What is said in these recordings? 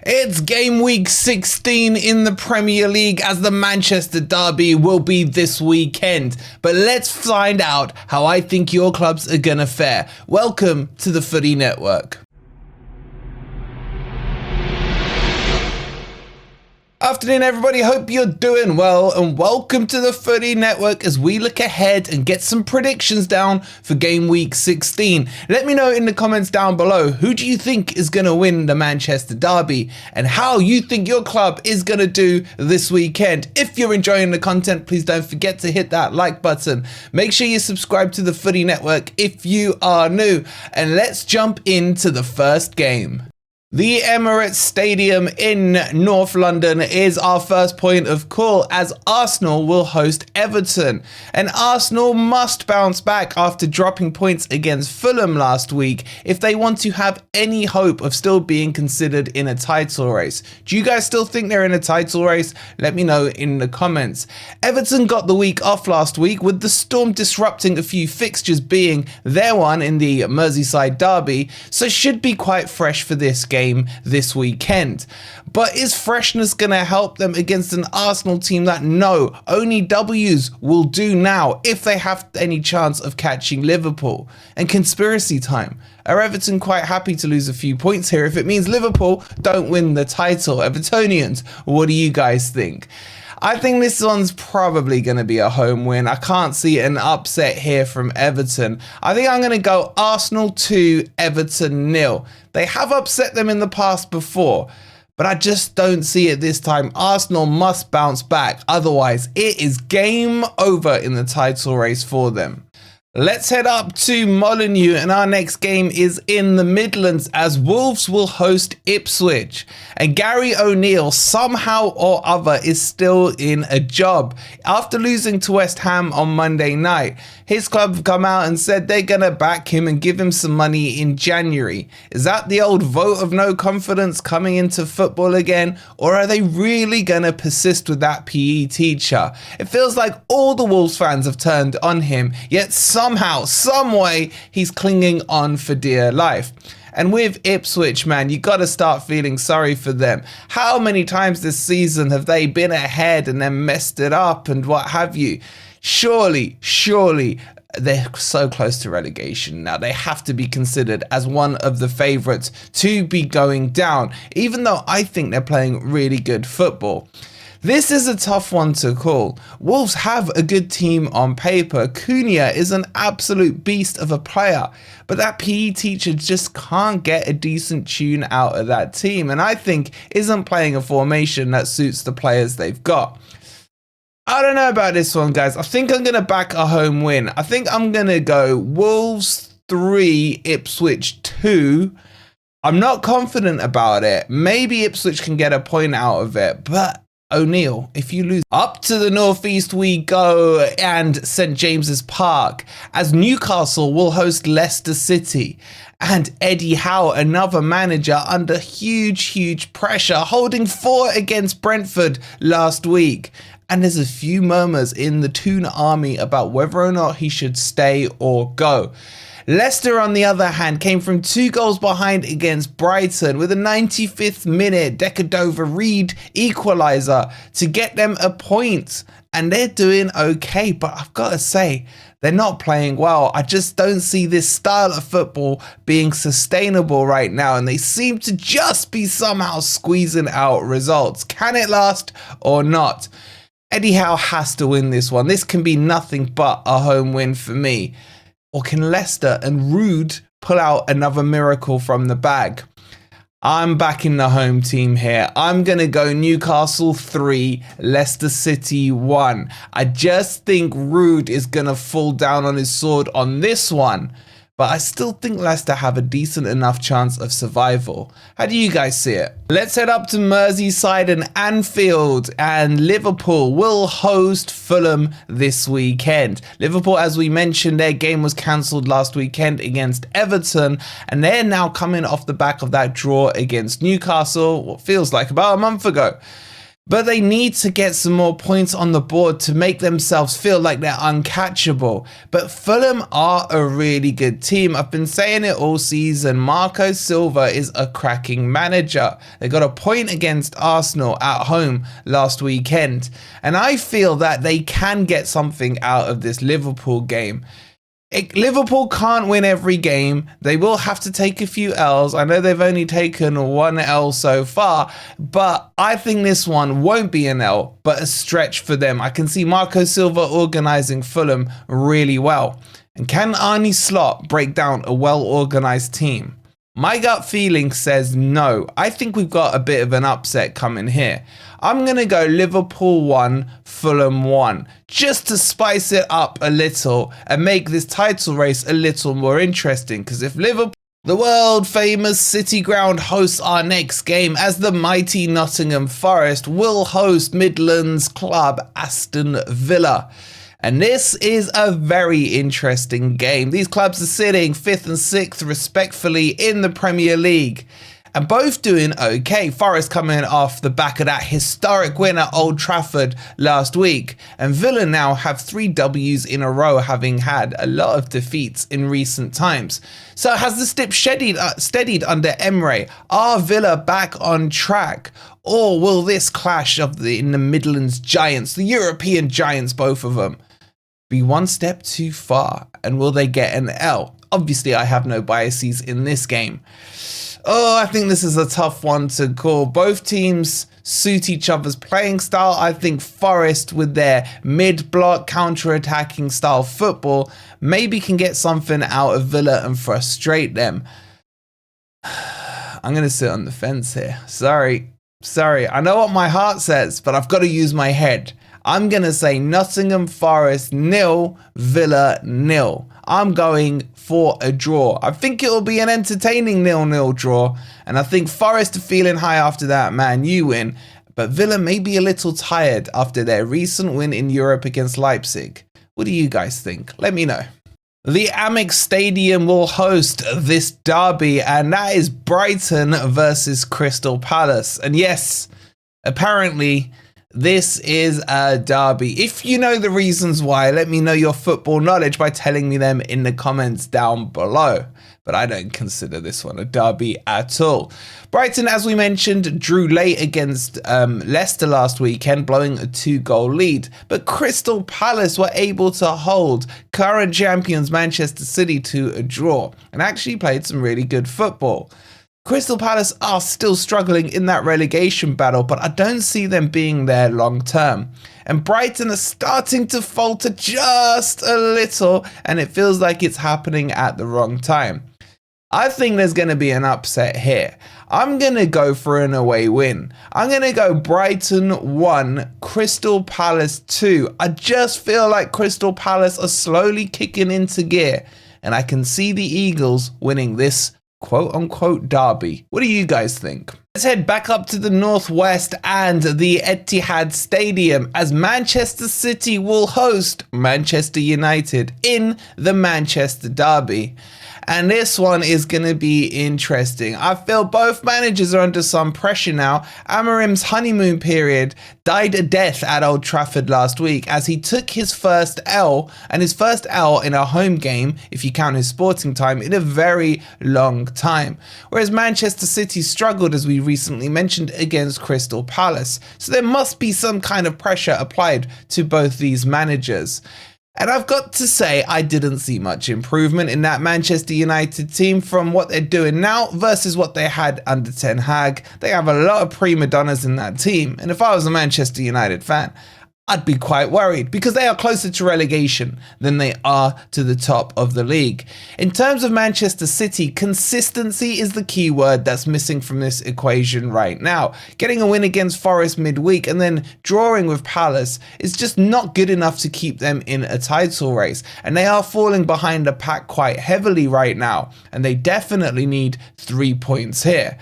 It's game week 16 in the Premier League as the Manchester derby will be this weekend. But let's find out how I think your clubs are going to fare. Welcome to the Footy Network. Afternoon everybody, hope you're doing well and welcome to the Footy Network as we look ahead and get some predictions down for game week 16. Let me know in the comments down below, who do you think is going to win the Manchester derby and how you think your club is going to do this weekend. If you're enjoying the content, please don't forget to hit that like button. Make sure you subscribe to the Footy Network if you are new, and let's jump into the first game. The Emirates Stadium in North London is our first point of call as Arsenal will host Everton. And Arsenal must bounce back after dropping points against Fulham last week if they want to have any hope of still being considered in a title race. Do you guys still think they're in a title race? Let me know in the comments. Everton got the week off last week with the Storm disrupting a few fixtures, being their one in the Merseyside derby, so should be quite fresh for this game this weekend. But is freshness going to help them against an Arsenal team that no, only W's will do now if they have any chance of catching Liverpool? And conspiracy time. Are Everton quite happy to lose a few points here if it means Liverpool don't win the title? Evertonians, what do you guys think? I think this one's probably going to be a home win. I can't see an upset here from Everton. I think I'm going to go Arsenal 2, Everton 0. They have upset them in the past before, but I just don't see it this time. Arsenal must bounce back. Otherwise, it is game over in the title race for them. Let's head up to Molineux, and our next game is in the Midlands as Wolves will host Ipswich. And Gary O'Neill somehow or other is still in a job. After losing to West Ham on Monday night, his club have come out and said they're going to back him and give him some money in January. Is that the old vote of no confidence coming into football again? Or are they really going to persist with that PE teacher? It feels like all the Wolves fans have turned on him, yet somehow, some way, he's clinging on for dear life. And with Ipswich, man, you got to start feeling sorry for them. How many times this season have they been ahead and then messed it up and what have you? Surely, they're so close to relegation now. They have to be considered as one of the favourites to be going down, even though I think they're playing really good football. This is a tough one to call. Wolves have a good team on paper. Cunha is an absolute beast of a player, but that PE teacher just can't get a decent tune out of that team, and I think isn't playing a formation that suits the players they've got. I don't know about this one, guys. I think I'm going to back a home win. I think I'm going to go Wolves 3, Ipswich 2. I'm not confident about it. Maybe Ipswich can get a point out of it, but O'Neill, if you lose. Up to the northeast we go and St James's Park as Newcastle will host Leicester City. And Eddie Howe, another manager under huge pressure, holding 4 against Brentford last week. And there's a few murmurs in the Toon army about whether or not he should stay or go. Leicester, on the other hand, came from 2 goals behind against Brighton with a 95th minute Decadova-Reid equaliser to get them a point. And they're doing okay, but I've got to say, they're not playing well. I just don't see this style of football being sustainable right now, and they seem to just be somehow squeezing out results. Can it last or not? Eddie Howe has to win this one. This can be nothing but a home win for me. Or can Leicester and Rude pull out another miracle from the bag? I'm backing the home team here. I'm going to go Newcastle 3, Leicester City 1. I just think Rude is going to fall down on his sword on this one. But I still think Leicester have a decent enough chance of survival. How do you guys see it? Let's head up to Merseyside and Anfield, and Liverpool will host Fulham this weekend. Liverpool, as we mentioned, their game was cancelled last weekend against Everton, and they're now coming off the back of that draw against Newcastle, what feels like about a month ago. But they need to get some more points on the board to make themselves feel like they're uncatchable. But Fulham are a really good team. I've been saying it all season. Marco Silva is a cracking manager. They got a point against Arsenal at home last weekend. And I feel that they can get something out of this Liverpool game. Liverpool can't win every game. They will have to take a few L's. I know they've only taken one L so far, but I think this one won't be an L, but a stretch for them. I can see Marco Silva organising Fulham really well. And can Arne Slot break down a well-organised team? My gut feeling says no. I think we've got a bit of an upset coming here. I'm going to go Liverpool 1, Fulham 1, just to spice it up a little and make this title race a little more interesting. Because if Liverpool, the world famous City Ground, hosts our next game, as the mighty Nottingham Forest will host Midlands club Aston Villa. And this is a very interesting game. These clubs are sitting 5th and 6th respectfully in the Premier League. And both doing okay. Forest coming off the back of that historic win at Old Trafford last week. And Villa now have 3 W's in a row, having had a lot of defeats in recent times. So has the ship steadied under Emre? Are Villa back on track? Or will this clash in the Midlands giants, the European giants, both of them, be one step too far? And will they get an L? Obviously, I have no biases in this game. Oh, I think this is a tough one to call. Both teams suit each other's playing style. I think Forest, with their mid-block counter-attacking style football, maybe can get something out of Villa and frustrate them. I'm going to sit on the fence here. Sorry. I know what my heart says, but I've got to use my head. I'm going to say Nottingham Forest 0, Villa 0. I'm going for a draw. I think it will be an entertaining 0-0 draw. And I think Forest are feeling high after that Man U win. But Villa may be a little tired after their recent win in Europe against Leipzig. What do you guys think? Let me know. The Amex Stadium will host this derby, and that is Brighton versus Crystal Palace. And yes, apparently this is a derby. If you know the reasons why, let me know your football knowledge by telling me them in the comments down below. But I don't consider this one a derby at all. Brighton, as we mentioned, drew late against Leicester last weekend, blowing a 2-goal lead. But Crystal Palace were able to hold current champions Manchester City to a draw and actually played some really good football. Crystal Palace are still struggling in that relegation battle, but I don't see them being there long term. And Brighton are starting to falter just a little, and it feels like it's happening at the wrong time. I think there's going to be an upset here. I'm going to go for an away win. I'm going to go Brighton 1, Crystal Palace 2. I just feel like Crystal Palace are slowly kicking into gear, and I can see the Eagles winning this quote-unquote derby. What do you guys think? Let's head back up to the northwest and the Etihad Stadium, as Manchester City will host Manchester United in the Manchester Derby. And this one is going to be interesting. I feel both managers are under some pressure now. Amorim's honeymoon period died a death at Old Trafford last week, as he took his first L, and his first L in a home game, if you count his Sporting time, in a very long time. Whereas Manchester City struggled, as we recently mentioned, against Crystal Palace. So there must be some kind of pressure applied to both these managers. And I've got to say, I didn't see much improvement in that Manchester United team from what they're doing now versus what they had under Ten Hag. They have a lot of prima donnas in that team. And if I was a Manchester United fan, I'd be quite worried, because they are closer to relegation than they are to the top of the league. In terms of Manchester City, consistency is the key word that's missing from this equation right now. Getting a win against Forest midweek and then drawing with Palace is just not good enough to keep them in a title race. And they are falling behind the pack quite heavily right now. And they definitely need 3 points here.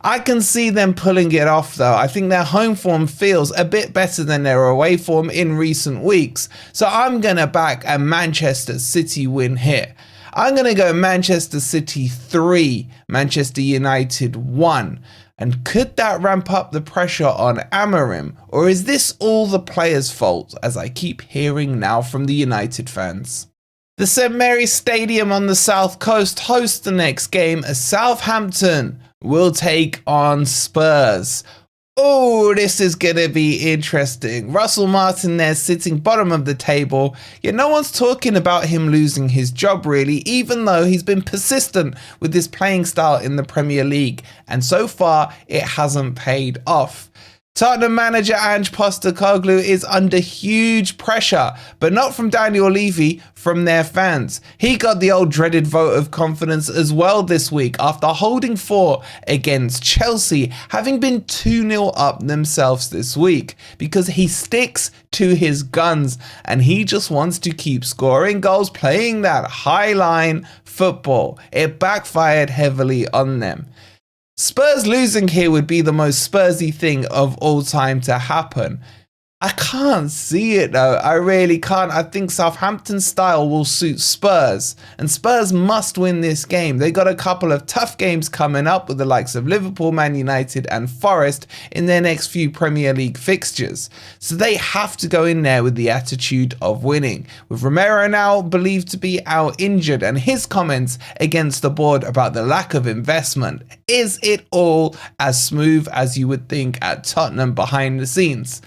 I can see them pulling it off though. I think their home form feels a bit better than their away form in recent weeks. So I'm going to back a Manchester City win here. I'm going to go Manchester City 3, Manchester United 1. And could that ramp up the pressure on Amorim? Or is this all the players' fault, as I keep hearing now from the United fans? The St Mary's Stadium on the South Coast hosts the next game as Southampton will take on Spurs. Oh, this is going to be interesting. Russell Martin there sitting bottom of the table, yet no one's talking about him losing his job really, even though he's been persistent with his playing style in the Premier League, and so far it hasn't paid off. Tottenham manager Ange Postecoglou is under huge pressure, but not from Daniel Levy, from their fans. He got the old dreaded vote of confidence as well this week after holding 4 against Chelsea, having been 2-0 up themselves this week, because he sticks to his guns and he just wants to keep scoring goals, playing that high line football. It backfired heavily on them. Spurs losing here would be the most Spursy thing of all time to happen. I can't see it though, I really can't. I think Southampton's style will suit Spurs, and Spurs must win this game. They got a couple of tough games coming up with the likes of Liverpool, Man United and Forest in their next few Premier League fixtures. So they have to go in there with the attitude of winning. With Romero now believed to be out injured and his comments against the board about the lack of investment, is it all as smooth as you would think at Tottenham behind the scenes?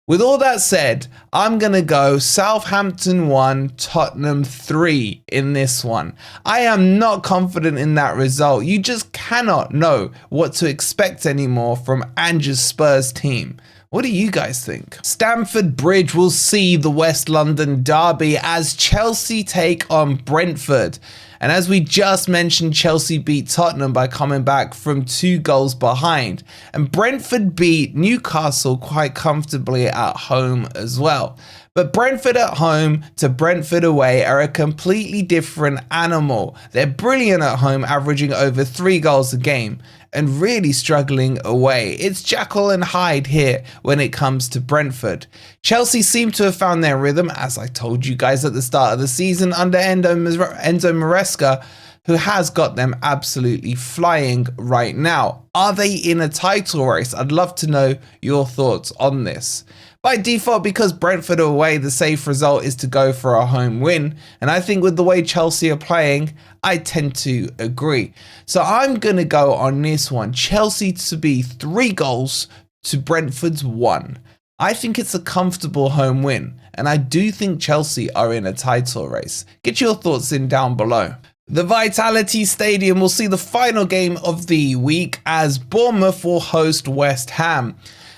With all that said, I'm going to go Southampton 1, Tottenham 3 in this one. I am not confident in that result. You just cannot know what to expect anymore from Ange's Spurs team. What do you guys think? Stamford Bridge will see the West London derby as Chelsea take on Brentford. And as we just mentioned, Chelsea beat Tottenham by coming back from 2 goals behind. And Brentford beat Newcastle quite comfortably at home as well. But Brentford at home to Brentford away are a completely different animal. They're brilliant at home, averaging over 3 goals a game, and really struggling away. It's Jekyll and Hyde here when it comes to Brentford. Chelsea seem to have found their rhythm, as I told you guys at the start of the season, under Enzo Maresca, who has got them absolutely flying right now. Are they in a title race? I'd love to know your thoughts on this. By default, because Brentford are away, the safe result is to go for a home win. And I think with the way Chelsea are playing, I tend to agree. So I'm going to go on this one. Chelsea to be 3 goals to Brentford's 1. I think it's a comfortable home win. And I do think Chelsea are in a title race. Get your thoughts in down below. The Vitality Stadium will see the final game of the week as Bournemouth will host West Ham.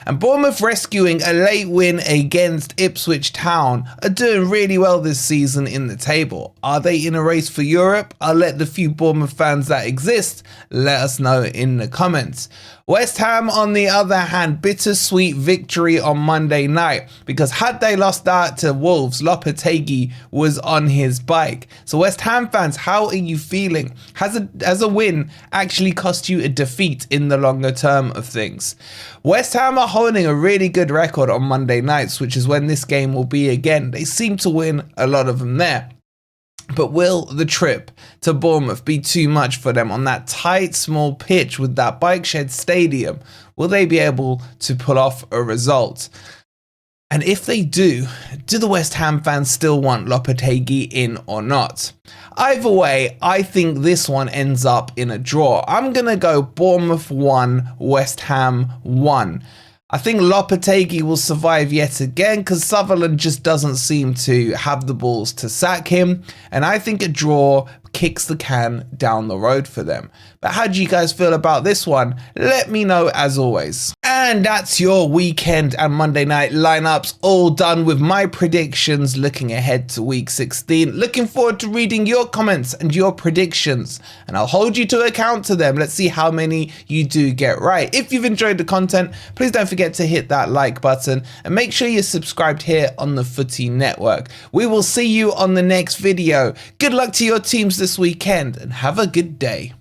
And Bournemouth, rescuing a late win against Ipswich Town, are doing really well this season in the table. Are they in a race for Europe? I'll let the few Bournemouth fans that exist let us know in the comments. West Ham, on the other hand, bittersweet victory on Monday night, because had they lost that to Wolves, Lopetegui was on his bike. So West Ham fans, how are you feeling? Has a win actually cost you a defeat in the longer term of things? West Ham are holding a really good record on Monday nights, which is when this game will be again. They seem to win a lot of them there. But will the trip to Bournemouth be too much for them on that tight, small pitch with that bike shed stadium? Will they be able to pull off a result? And if they do the West Ham fans still want Lopetegui in or not? Either way, I think this one ends up in a draw. I'm going to go Bournemouth 1, West Ham 1. I think Lopetegui will survive yet again because Sutherland just doesn't seem to have the balls to sack him. And I think a draw kicks the can down the road for them. But how do you guys feel about this one? Let me know as always. And that's your weekend and Monday night lineups all done with my predictions looking ahead to week 16. Looking forward to reading your comments and your predictions, and I'll hold you to account to them. Let's see how many you do get right. If you've enjoyed the content, please don't forget to hit that like button and make sure you're subscribed here on the Footy Network. We will see you on the next video. Good luck to your teams this weekend and have a good day.